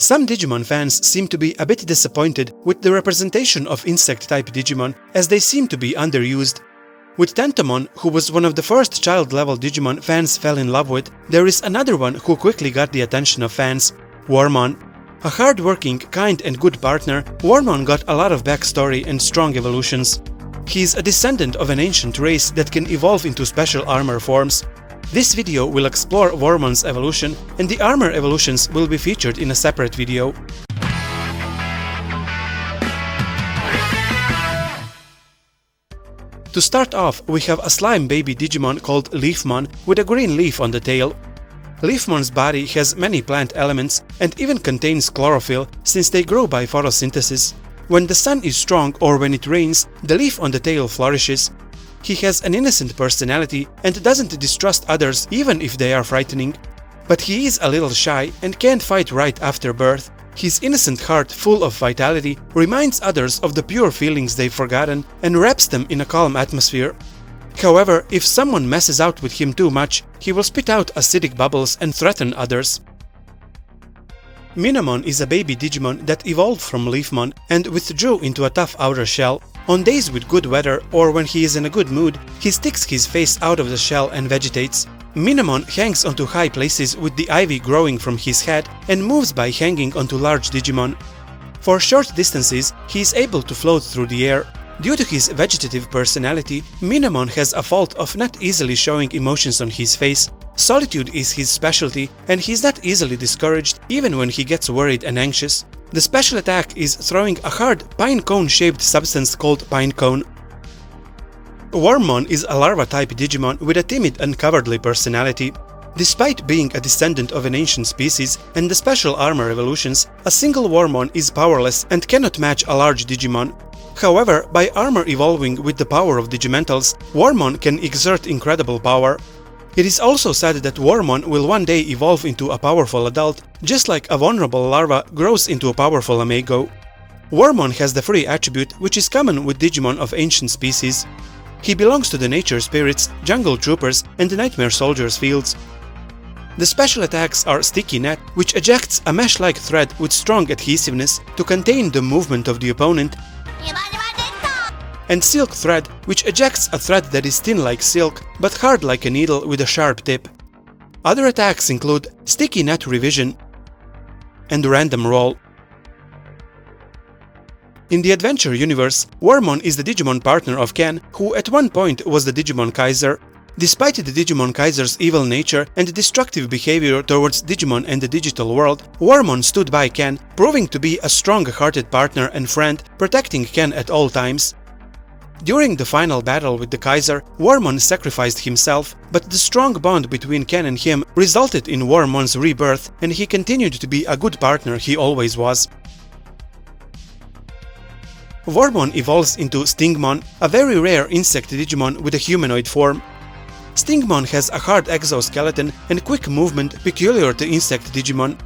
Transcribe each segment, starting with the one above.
Some Digimon fans seem to be a bit disappointed with the representation of insect-type Digimon, as they seem to be underused. With Tentomon, who was one of the first child-level Digimon fans fell in love with, there is another one who quickly got the attention of fans: Wormmon. A hard-working, kind and good partner, Wormmon got a lot of backstory and strong evolutions. He is a descendant of an ancient race that can evolve into special armor forms. This video will explore Wormmon's evolution, and the armor evolutions will be featured in a separate video. To start off, we have a slime baby Digimon called Leafmon with a green leaf on the tail. Leafmon's body has many plant elements and even contains chlorophyll, since they grow by photosynthesis. When the sun is strong or when it rains, the leaf on the tail flourishes. He has an innocent personality and doesn't distrust others even if they are frightening. But he is a little shy and can't fight right after birth. His innocent heart, full of vitality, reminds others of the pure feelings they've forgotten and wraps them in a calm atmosphere. However, if someone messes out with him too much, he will spit out acidic bubbles and threaten others. Minamon is a baby Digimon that evolved from Leafmon and withdrew into a tough outer shell. On days with good weather or when he is in a good mood, he sticks his face out of the shell and vegetates. Minamon hangs onto high places with the ivy growing from his head and moves by hanging onto large Digimon. For short distances, he is able to float through the air. Due to his vegetative personality, Minamon has a fault of not easily showing emotions on his face. Solitude is his specialty, and he is not easily discouraged even when he gets worried and anxious. The special attack is throwing a hard pine cone-shaped substance called Pine Cone. Wormmon is a larva-type Digimon with a timid and cowardly personality. Despite being a descendant of an ancient species and the special armor evolutions, a single Wormmon is powerless and cannot match a large Digimon. However, by armor evolving with the power of Digimentals, Wormmon can exert incredible power. It is also said that Wormmon will one day evolve into a powerful adult, just like a vulnerable larva grows into a powerful Amigo. Wormmon has the free attribute, which is common with Digimon of ancient species. He belongs to the nature spirits, jungle troopers and the nightmare soldiers fields. The special attacks are Sticky Net, which ejects a mesh-like thread with strong adhesiveness to contain the movement of the opponent, and Silk Thread, which ejects a thread that is thin like silk but hard like a needle with a sharp tip. Other attacks include Sticky Net Revision and Random Roll. In the adventure universe, Wormmon is the Digimon partner of Ken, who at one point was the Digimon Kaiser. Despite the Digimon Kaiser's evil nature and destructive behavior towards Digimon and the digital world, Wormmon stood by Ken, proving to be a strong-hearted partner and friend, protecting Ken at all times. During the final battle with the Kaiser, Wormmon sacrificed himself, but the strong bond between Ken and him resulted in Wormmon's rebirth, and he continued to be a good partner he always was. Wormmon evolves into Stingmon, a very rare insect Digimon with a humanoid form. Stingmon has a hard exoskeleton and quick movement peculiar to insect Digimon.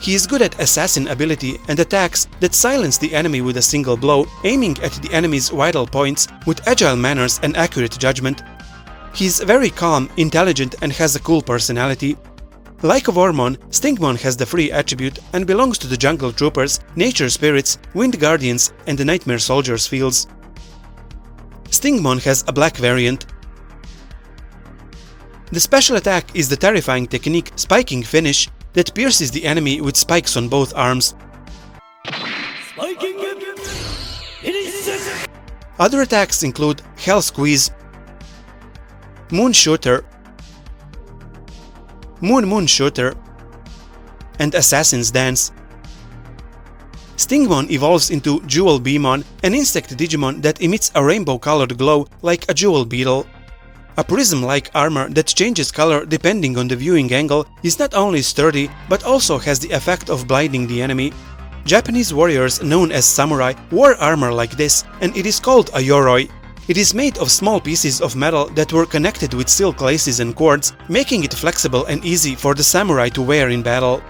He is good at assassin ability and attacks that silence the enemy with a single blow, aiming at the enemy's vital points with agile manners and accurate judgment. He is very calm, intelligent and has a cool personality. Like Wormmon, Stingmon has the free attribute and belongs to the jungle troopers, nature spirits, wind guardians and the nightmare soldiers fields. Stingmon has a black variant. The special attack is the terrifying technique Spiking Finish that pierces the enemy with spikes on both arms. Other attacks include Hell Squeeze, Moon Shooter, Moon Shooter, and Assassin's Dance. Stingmon evolves into Jewel Beamon, an insect Digimon that emits a rainbow-colored glow like a jewel beetle. A prism-like armor that changes color depending on the viewing angle is not only sturdy, but also has the effect of blinding the enemy. Japanese warriors known as samurai wore armor like this, and it is called a yoroi. It is made of small pieces of metal that were connected with silk laces and cords, making it flexible and easy for the samurai to wear in battle.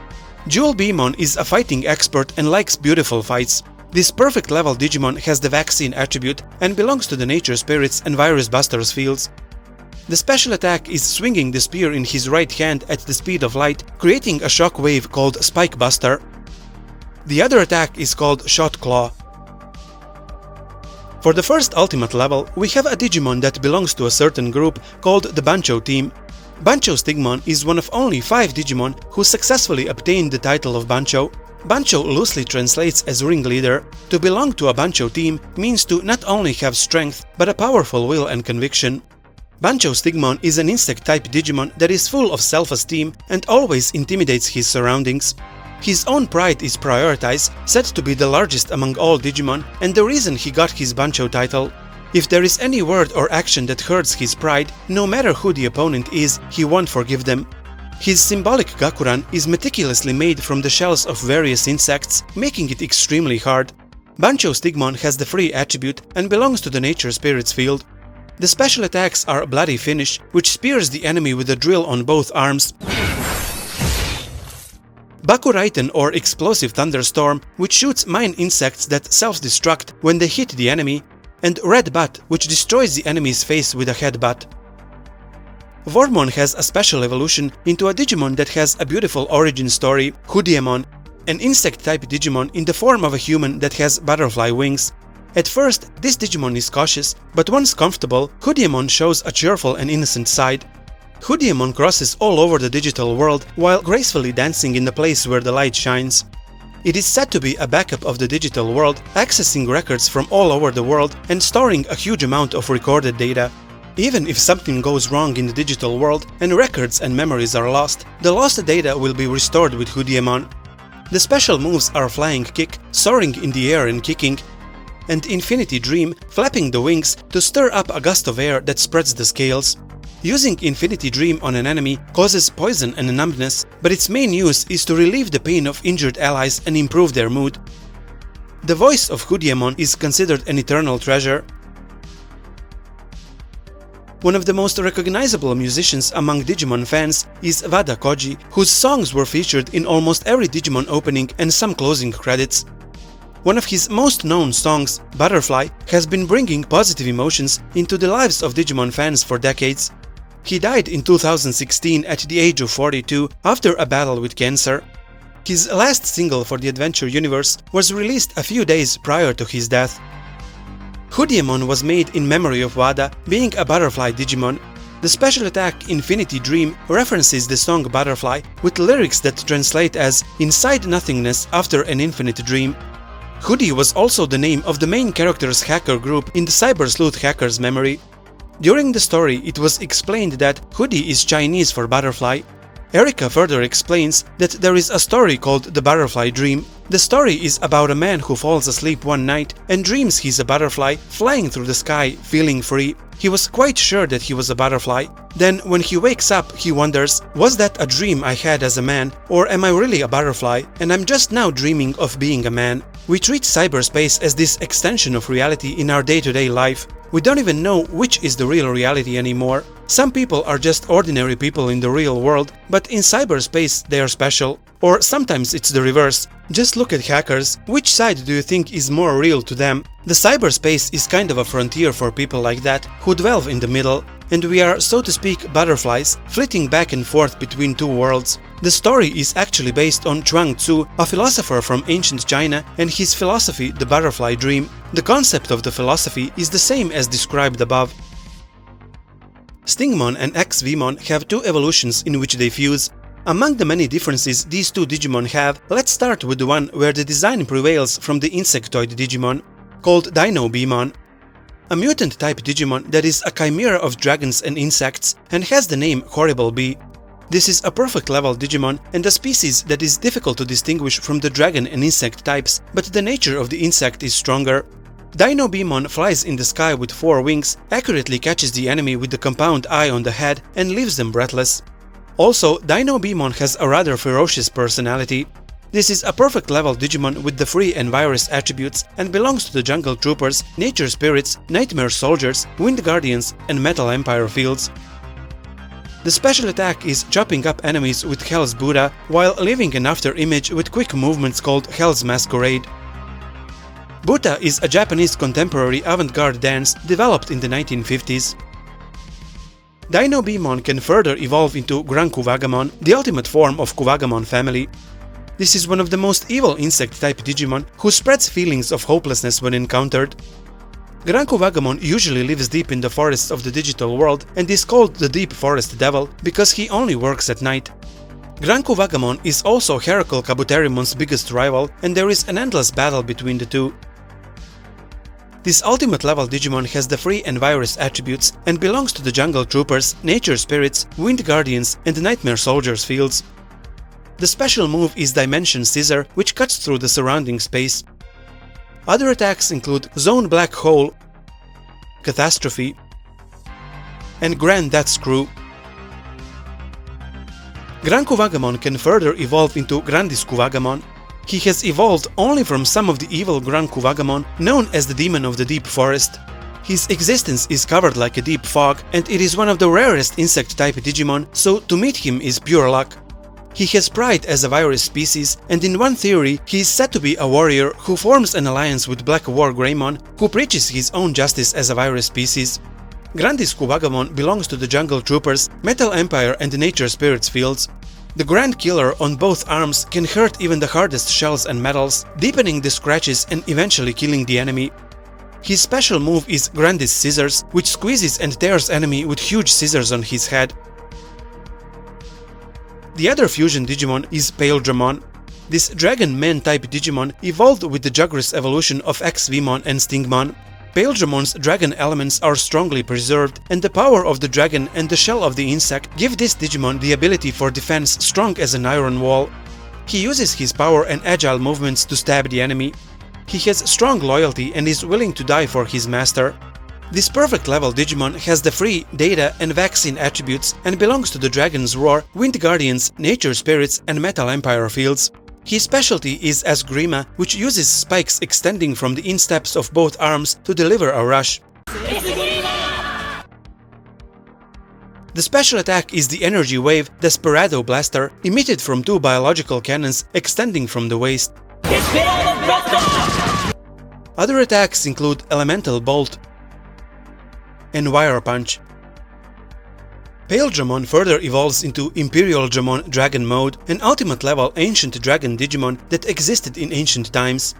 Jewel Beamon is a fighting expert and likes beautiful fights. This perfect level Digimon has the vaccine attribute and belongs to the nature spirits and virus busters fields. The special attack is swinging the spear in his right hand at the speed of light, creating a shock wave called Spike Buster. The other attack is called Shot Claw. For the first ultimate level, we have a Digimon that belongs to a certain group called the Bancho team. Bancho Stingmon is one of only 5 Digimon who successfully obtained the title of Bancho. Bancho loosely translates as ringleader. To belong to a Bancho team means to not only have strength, but a powerful will and conviction. Bancho Stingmon is an insect-type Digimon that is full of self-esteem and always intimidates his surroundings. His own pride is prioritized, said to be the largest among all Digimon, and the reason he got his Bancho title. If there is any word or action that hurts his pride, no matter who the opponent is, he won't forgive them. His symbolic Gakuran is meticulously made from the shells of various insects, making it extremely hard. Bancho Stingmon has the free attribute and belongs to the nature spirits field. The special attacks are Bloody Finish, which spears the enemy with a drill on both arms, Bakuraiten or Explosive Thunderstorm, which shoots mine insects that self-destruct when they hit the enemy, and Red Butt, which destroys the enemy's face with a headbutt. Wormmon has a special evolution into a Digimon that has a beautiful origin story, Hudiemon, an insect-type Digimon in the form of a human that has butterfly wings. At first, this Digimon is cautious, but once comfortable, Hudiemon shows a cheerful and innocent side. Hudiemon crosses all over the digital world while gracefully dancing in the place where the light shines. It is said to be a backup of the digital world, accessing records from all over the world and storing a huge amount of recorded data. Even if something goes wrong in the digital world and records and memories are lost, the lost data will be restored with Hudiemon. The special moves are Flying Kick, soaring in the air and kicking, and Infinity Dream, flapping the wings to stir up a gust of air that spreads the scales. Using Infinity Dream on an enemy causes poison and numbness, but its main use is to relieve the pain of injured allies and improve their mood. The voice of Hudiemon is considered an eternal treasure. One of the most recognizable musicians among Digimon fans is Wada Koji, whose songs were featured in almost every Digimon opening and some closing credits. One of his most known songs, Butterfly, has been bringing positive emotions into the lives of Digimon fans for decades. He died in 2016 at the age of 42 after a battle with cancer. His last single for the Adventure universe was released a few days prior to his death. Hudiemon was made in memory of Wada, being a butterfly Digimon. The special attack Infinity Dream references the song Butterfly with lyrics that translate as "inside nothingness after an infinite dream." Hudi was also the name of the main character's hacker group in the Cyber Sleuth hacker's memory. During the story, it was explained that Hudi is Chinese for butterfly. Erika further explains that there is a story called The Butterfly Dream. The story is about a man who falls asleep one night and dreams he's a butterfly flying through the sky, feeling free. He was quite sure that he was a butterfly. Then, when he wakes up, he wonders, was that a dream I had as a man, or am I really a butterfly and I'm just now dreaming of being a man? We treat cyberspace as this extension of reality in our day-to-day life. We don't even know which is the real reality anymore. Some people are just ordinary people in the real world, but in cyberspace they are special. Or sometimes it's the reverse. Just look at hackers. Which side do you think is more real to them? The cyberspace is kind of a frontier for people like that, who dwell in the middle. And we are, so to speak, butterflies, flitting back and forth between two worlds. The story is actually based on Chuang Tzu, a philosopher from ancient China, and his philosophy, the butterfly dream. The concept of the philosophy is the same as described above. Stingmon and X-Vmon have two evolutions in which they fuse. Among the many differences these two Digimon have, let's start with the one where the design prevails from the insectoid Digimon, called Dino-Beamon. A mutant-type Digimon that is a chimera of dragons and insects and has the name Horrible Bee. This is a perfect level Digimon and a species that is difficult to distinguish from the dragon and insect types, but the nature of the insect is stronger. Dino-Beamon flies in the sky with 4 wings, accurately catches the enemy with the compound eye on the head and leaves them breathless. Also, Dino-Beamon has a rather ferocious personality. This is a perfect level Digimon with the free and virus attributes and belongs to the Jungle Troopers, Nature Spirits, Nightmare Soldiers, Wind Guardians and Metal Empire fields. The special attack is chopping up enemies with Hell's Buddha while leaving an after image with quick movements called Hell's Masquerade. Buta is a Japanese contemporary avant-garde dance developed in the 1950s. Dino-Beamon can further evolve into Gran Cuvagamon, the ultimate form of Cuvagamon family. This is one of the most evil insect-type Digimon who spreads feelings of hopelessness when encountered. Gran Cuvagamon usually lives deep in the forests of the digital world and is called the Deep Forest Devil because he only works at night. Gran Cuvagamon is also Heracles Kabuterimon's biggest rival, and there is an endless battle between the two. This ultimate level Digimon has the free and virus attributes and belongs to the Jungle Troopers, Nature Spirits, Wind Guardians and Nightmare Soldiers fields. The special move is Dimension Scissor, which cuts through the surrounding space. Other attacks include Zone Black Hole, Catastrophe, and Grand Death Screw. Gran Cuvagamon can further evolve into Grandis Cuvagamon. He has evolved only from some of the evil Gran Cuvagamon, known as the Demon of the Deep Forest. His existence is covered like a deep fog, and it is one of the rarest insect-type Digimon, so to meet him is pure luck. He has pride as a virus species, and in one theory he is said to be a warrior who forms an alliance with Black War Greymon, who preaches his own justice as a virus species. Grandis Cuvagamon belongs to the Jungle Troopers, Metal Empire and Nature Spirits fields. The Grand Killer on both arms can hurt even the hardest shells and metals, deepening the scratches and eventually killing the enemy. His special move is Grandis Scissors, which squeezes and tears enemy with huge scissors on his head. The other fusion Digimon is Paladin. This Dragon Man type Digimon evolved with the Jugras evolution of Xvmon and Stingmon. Paledramon's dragon elements are strongly preserved, and the power of the dragon and the shell of the insect give this Digimon the ability for defense strong as an iron wall. He uses his power and agile movements to stab the enemy. He has strong loyalty and is willing to die for his master. This perfect level Digimon has the free, data and vaccine attributes and belongs to the Dragon's Roar, Wind Guardians, Nature Spirits and Metal Empire fields. His specialty is Esgrima, which uses spikes extending from the insteps of both arms to deliver a rush. The special attack is the Energy Wave Desperado Blaster, emitted from two biological cannons extending from the waist. Other attacks include Elemental Bolt and Wire Punch. Paladin further evolves into Imperial Dragon Mode, an ultimate level ancient dragon Digimon that existed in ancient times.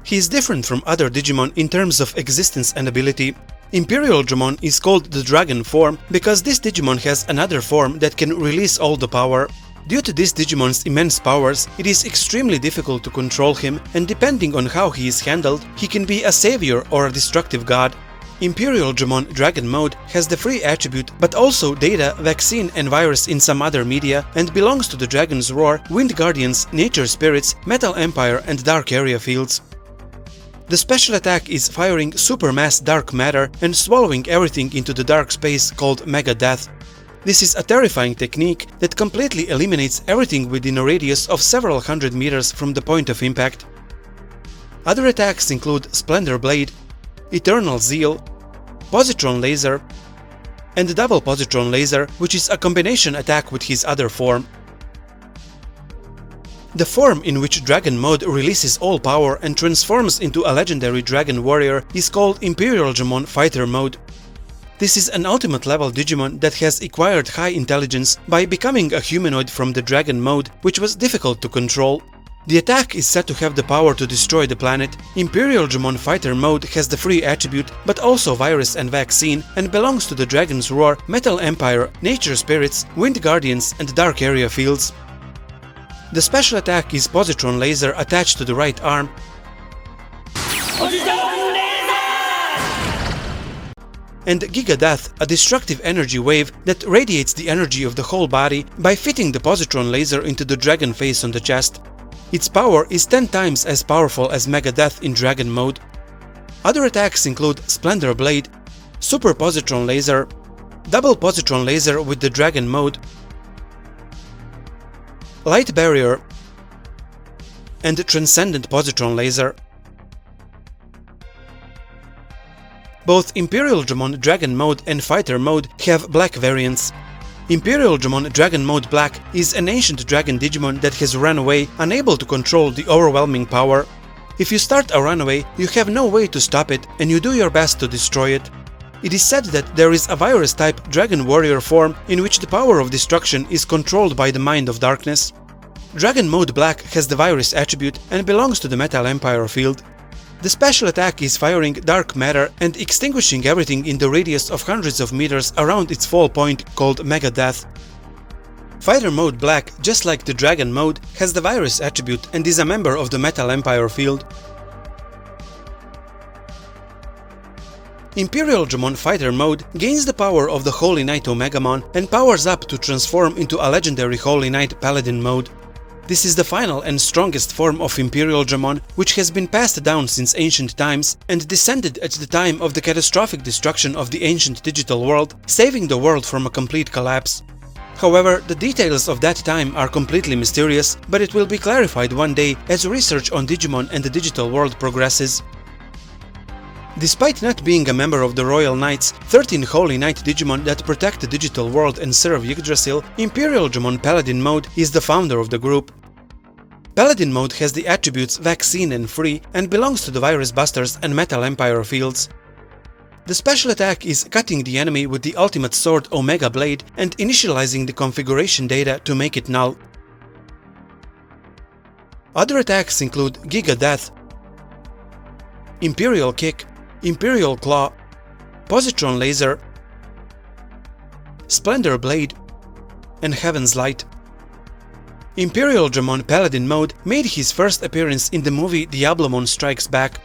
He is different from other Digimon in terms of existence and ability. Imperial Digimon is called the Dragon form because this Digimon has another form that can release all the power. Due to this Digimon's immense powers, it is extremely difficult to control him, and depending on how he is handled, he can be a savior or a destructive god. Imperial Digimon Dragon Mode has the free attribute but also data, vaccine and virus in some other media and belongs to the Dragon's Roar, Wind Guardians, Nature Spirits, Metal Empire and Dark Area fields. The special attack is firing supermass dark matter and swallowing everything into the dark space called Mega Death. This is a terrifying technique that completely eliminates everything within a radius of several hundred meters from the point of impact. Other attacks include Splendor Blade, Eternal Zeal, Positron Laser, and Double Positron Laser, which is a combination attack with his other form. The form in which Dragon Mode releases all power and transforms into a legendary Dragon Warrior is called Imperial Digimon Fighter Mode. This is an ultimate level Digimon that has acquired high intelligence by becoming a humanoid from the Dragon Mode, which was difficult to control. The attack is said to have the power to destroy the planet. Imperial Digimon Fighter Mode has the free attribute, but also virus and vaccine, and belongs to the Dragon's Roar, Metal Empire, Nature Spirits, Wind Guardians and Dark Area fields. The special attack is Positron Laser attached to the right arm, and Giga Death, a destructive energy wave that radiates the energy of the whole body by fitting the Positron Laser into the dragon face on the chest. Its power is 10 times as powerful as Mega Death in Dragon Mode. Other attacks include Splendor Blade, Super Positron Laser, Double Positron Laser with the Dragon Mode, Light Barrier, and Transcendent Positron Laser. Both Imperial Digimon Dragon Mode and Fighter Mode have black variants. Imperial Digimon Dragon Mode Black is an ancient dragon Digimon that has run away, unable to control the overwhelming power. If you start a runaway, you have no way to stop it and you do your best to destroy it. It is said that there is a virus-type Dragon Warrior form in which the power of destruction is controlled by the Mind of Darkness. Dragon Mode Black has the Virus attribute and belongs to the Metal Empire field. The special attack is firing dark matter and extinguishing everything in the radius of hundreds of meters around its fall point, called Mega Death. Fighter Mode Black, just like the Dragon Mode, has the Virus attribute and is a member of the Metal Empire field. Imperial Digimon Fighter Mode gains the power of the Holy Knight Omegamon and powers up to transform into a legendary Holy Knight Paladin Mode. This is the final and strongest form of Imperial Digimon, which has been passed down since ancient times and descended at the time of the catastrophic destruction of the ancient digital world, saving the world from a complete collapse. However, the details of that time are completely mysterious, but it will be clarified one day as research on Digimon and the digital world progresses. Despite not being a member of the Royal Knights, 13 Holy Knight Digimon that protect the digital world and serve Yggdrasil, Imperial Digimon Paladin Mode is the founder of the group. Paladin Mode has the attributes Vaccine and Free and belongs to the Virus Busters and Metal Empire fields. The special attack is cutting the enemy with the ultimate sword Omega Blade and initializing the configuration data to make it null. Other attacks include Giga Death, Imperial Kick, Imperial Claw, Positron Laser, Splendor Blade, and Heaven's Light. Imperial Digimon Paladin Mode made his first appearance in the movie Diablomon Strikes Back.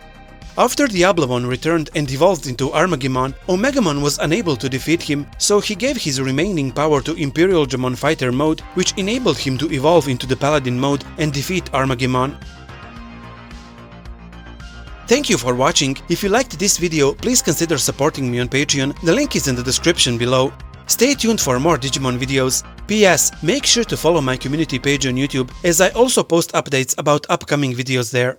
After Diablomon returned and evolved into Armageddon, Omegamon was unable to defeat him, so he gave his remaining power to Imperial Digimon Fighter Mode, which enabled him to evolve into the Paladin Mode and defeat Armageddon. Thank you for watching. If you liked this video, please consider supporting me on Patreon, the link is in the description below. Stay tuned for more Digimon videos. PS, make sure to follow my community page on YouTube, as I also post updates about upcoming videos there.